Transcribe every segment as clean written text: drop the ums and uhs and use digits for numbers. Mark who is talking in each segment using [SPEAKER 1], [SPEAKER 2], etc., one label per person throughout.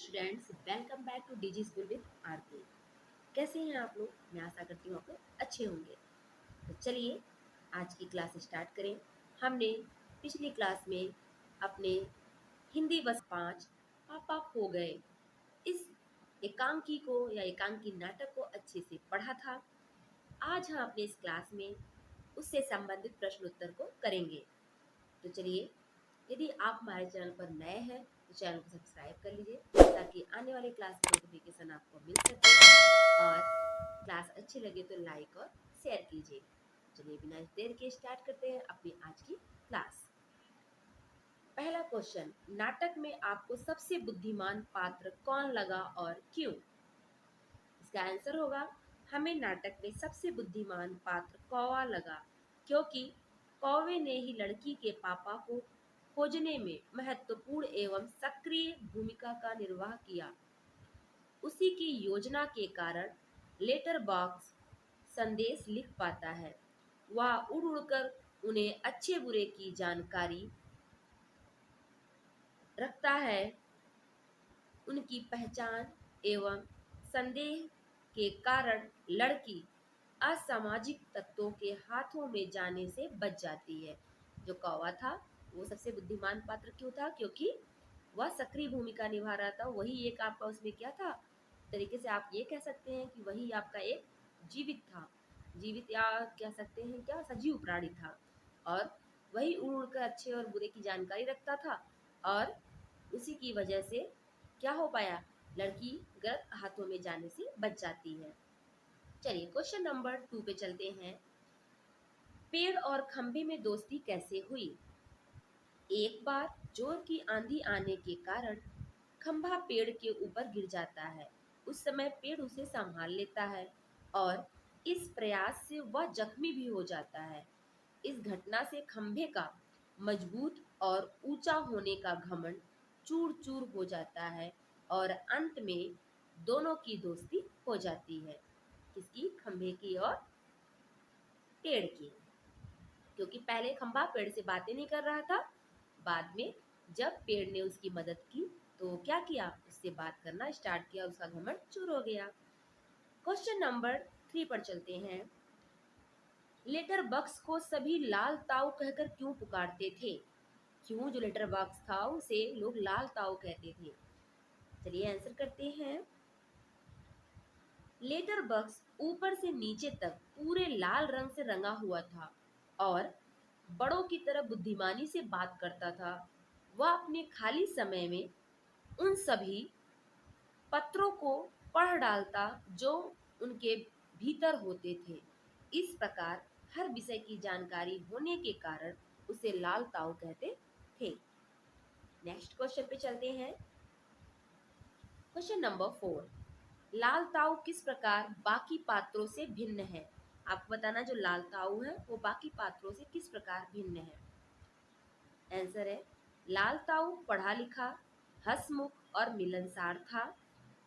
[SPEAKER 1] Students, welcome back to DG school with Aarti. कैसे हैं आप लोग? मैं आशा करती हूँ आप लोग अच्छे होंगे। तो चलिए आज की क्लास स्टार्ट करें। हमने पिछली क्लास में अपने हिंदी बस 5 पापा खो गए इस एकांकी को या एकांकी नाटक को अच्छे से पढ़ा था। आज हम अपने इस क्लास में उससे संबंधित प्रश्न उत्तर को करेंगे। तो चलिए, यदि आप हमारे चैनल पर नए हैं तो चैनल को सब्सक्राइब कर लीजिए ताकि आने वाले क्लास की नोटिफिकेशन आपको मिल सके और क्लास अच्छी लगे तो लाइक और शेयर कीजिए। चलिए बिना देर के स्टार्ट करते हैं अपनी आज की क्लास। पहला क्वेश्चन, नाटक में आपको सबसे बुद्धिमान पात्र कौन लगा और क्यों? इसका आंसर होगा, हमें नाटक में सबसे बुद्धिमान पात्र कौवा लगा क्योंकि कौवे ने ही लड़की के पापा को खोजने में महत्वपूर्ण एवं सक्रिय भूमिका का निर्वाह किया। उसी की योजना के कारण लेटर बॉक्स संदेश लिख पाता है। वह उड़ उड़कर उन्हें अच्छे बुरे की जानकारी रखता है। उनकी पहचान एवं संदेह के कारण लड़की असामाजिक तत्वों के हाथों में जाने से बच जाती है। जो कौवा था वो सबसे बुद्धिमान पात्र क्यों था? क्योंकि वह सक्रिय भूमिका निभा रहा था। वही एक आपका उसमें क्या था, तरीके से आप ये कह सकते हैं कि वही आपका एक जीवित था, जीवित या कह सकते हैं क्या, सजीव प्राणी था। और वही उड़ उड़ कर अच्छे और बुरे की जानकारी रखता था और उसी की वजह से क्या हो पाया, लड़की गलत हाथों में जाने से बच जाती है। चलिए क्वेश्चन नंबर 2 पे चलते हैं। पेड़ और खंभे में दोस्ती कैसे हुई? एक बार जोर की आंधी आने के कारण खंभा पेड़ के ऊपर गिर जाता है। उस समय पेड़ उसे संभाल लेता है और इस प्रयास से वह जख्मी भी हो जाता है। इस घटना से खंभे का मजबूत और ऊंचा होने का घमंड चूर चूर हो जाता है और अंत में दोनों की दोस्ती हो जाती है। किसकी? खंभे की और पेड़ की। क्योंकि पहले खंभा पेड़ से बातें नहीं कर रहा था, बाद में जब पेड़ ने उसकी मदद की तो क्या किया, उससे बात करना स्टार्ट किया, उसका घमंड चूर हो गया। क्वेश्चन नंबर 3 पर चलते हैं। लेटर बॉक्स को सभी लाल ताऊ कहकर क्यों पुकारते थे? क्यों जो लेटर बॉक्स था उसे लोग लाल ताऊ कहते थे? चलिए आंसर करते हैं। लेटर बॉक्स ऊपर से नीचे तक पूरे लाल रंग से रंगा हुआ था और बड़ों की तरह बुद्धिमानी से बात करता था। वह अपने खाली समय में उन सभी पत्रों को पढ़ डालता जो उनके भीतर होते थे। इस प्रकार हर विषय की जानकारी होने के कारण उसे लाल ताऊ कहते थे। नेक्स्ट क्वेश्चन पे चलते हैं। क्वेश्चन नंबर 4, लाल ताऊ किस प्रकार बाकी पात्रों से भिन्न है? आपको बताना जो लाल ताऊ है वो बाकी पात्रों से किस प्रकार भिन्न है। आंसर है, लाल ताऊ पढ़ा लिखा, हंसमुख और मिलनसार था।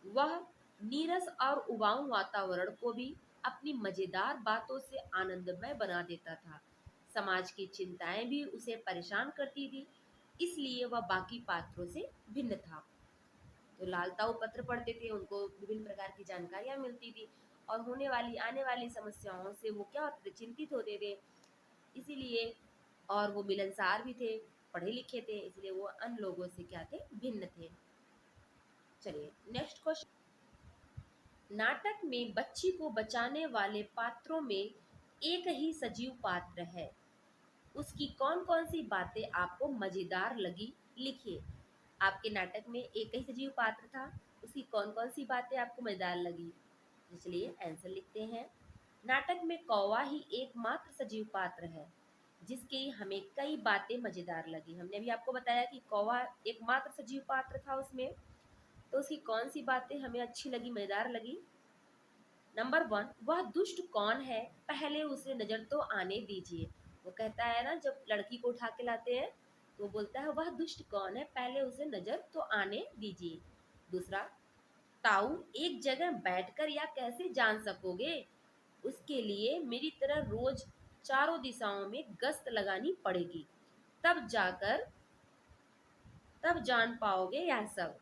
[SPEAKER 1] वह नीरस और उबाऊ वातावरण को भी अपनी मजेदार बातों से आनंदमय बना देता था। समाज की चिंताएं भी उसे परेशान करती थी, इसलिए वह बाकी पात्रों से भिन्न था। तो लाल ताऊ पत्र पढ़ते थे, उनको विभिन्न प्रकार की जानकारियां मिलती थी और होने वाली आने वाली समस्याओं से वो क्या होते थे, चिंतित होते थे। इसीलिए और वो मिलनसार भी थे, पढ़े लिखे थे, इसलिए वो अन्य लोगों से क्या थे, भिन्न थे। चलिए नेक्स्ट क्वेश्चन। नाटक में बच्ची को बचाने वाले पात्रों में एक ही सजीव पात्र है। उसकी कौन कौन सी बातें आपको मजेदार लगी, लिखिए। आपके नाटक में एक ही सजीव पात्र था, उसकी कौन कौन सी बातें आपको मजेदार लगी। इसलिए आंसर लिखते हैं। नाटक में कौवा ही एकमात्र सजीव पात्र है जिसकी हमें कई बातें मजेदार लगी। हमने अभी आपको बताया कि कौवा एकमात्र सजीव पात्र था उसमें, तो उसकी कौन सी बातें हमें अच्छी लगी, मजेदार लगी। नंबर 1, वह दुष्ट कौन है, पहले उसे नजर तो आने दीजिए। वो कहता है ना, जब लड़की को उठा के लाते हैं तो बोलता है वह दुष्ट कौन है, पहले उसे नजर तो आने दीजिए। दूसरा, ताऊ एक जगह बैठकर या कैसे जान सकोगे, उसके लिए मेरी तरह रोज चारों दिशाओं में गश्त लगानी पड़ेगी, तब जाकर तब जान पाओगे यह सब।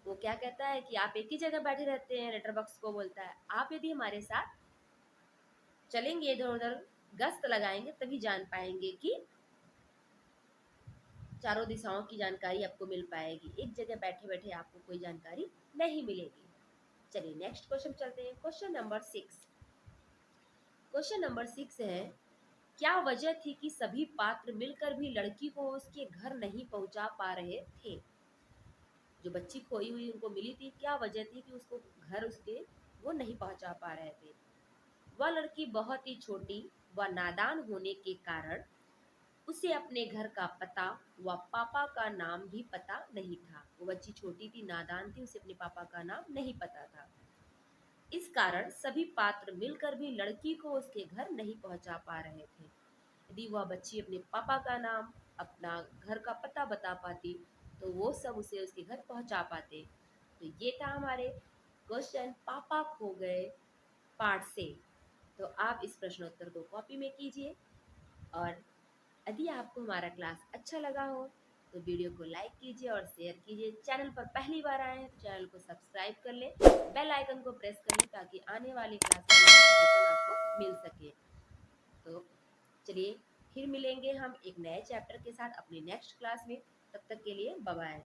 [SPEAKER 1] वो क्या कहता है कि आप एक ही जगह बैठे रहते हैं, लेटर बॉक्स को बोलता है आप यदि हमारे साथ चलेंगे, इधर उधर गश्त लगाएंगे, तभी जान पाएंगे कि चारों दिशाओं की जानकारी आपको मिल पाएगी। एक जगह बैठे बैठे आपको कोई जानकारी नहीं मिलेगी। चलिए नेक्स्ट क्वेश्चन चलते हैं। Question number 6। क्वेश्चन नंबर 6 है, क्या वजह थी कि सभी पात्र मिलकर भी लड़की को उसके घर नहीं पहुंचा पा रहे थे? जो बच्ची खोई हुई उनको मिली थी, क्या वजह थी कि उसको घर उसके वो नहीं पहुंचा पा रहे थे? वह लड़की बहुत ही छोटी व नादान होने के कारण उसे अपने घर का पता व पापा का नाम भी पता नहीं था। वो बच्ची छोटी थी, नादान थी, उसे अपने पापा का नाम नहीं पता था। इस कारण सभी पात्र मिलकर भी लड़की को उसके घर नहीं पहुंचा पा रहे थे। यदि वह बच्ची अपने पापा का नाम, अपना घर का पता बता पाती तो वो सब उसे उसके घर पहुंचा पाते। तो ये था हमारे क्वेश्चन पापा खो गए पार्ट से। तो आप इस प्रश्नोत्तर को कॉपी में कीजिए, और यदि आपको हमारा क्लास अच्छा लगा हो तो वीडियो को लाइक कीजिए और शेयर कीजिए। चैनल पर पहली बार आए हैं तो चैनल को सब्सक्राइब कर लें, बेल आइकन को प्रेस कर लें ताकि आने वाली क्लास का नोटिफिकेशन आपको मिल सके। तो चलिए फिर मिलेंगे हम एक नए चैप्टर के साथ अपनी नेक्स्ट क्लास में। तब तक के लिए बाय बाय।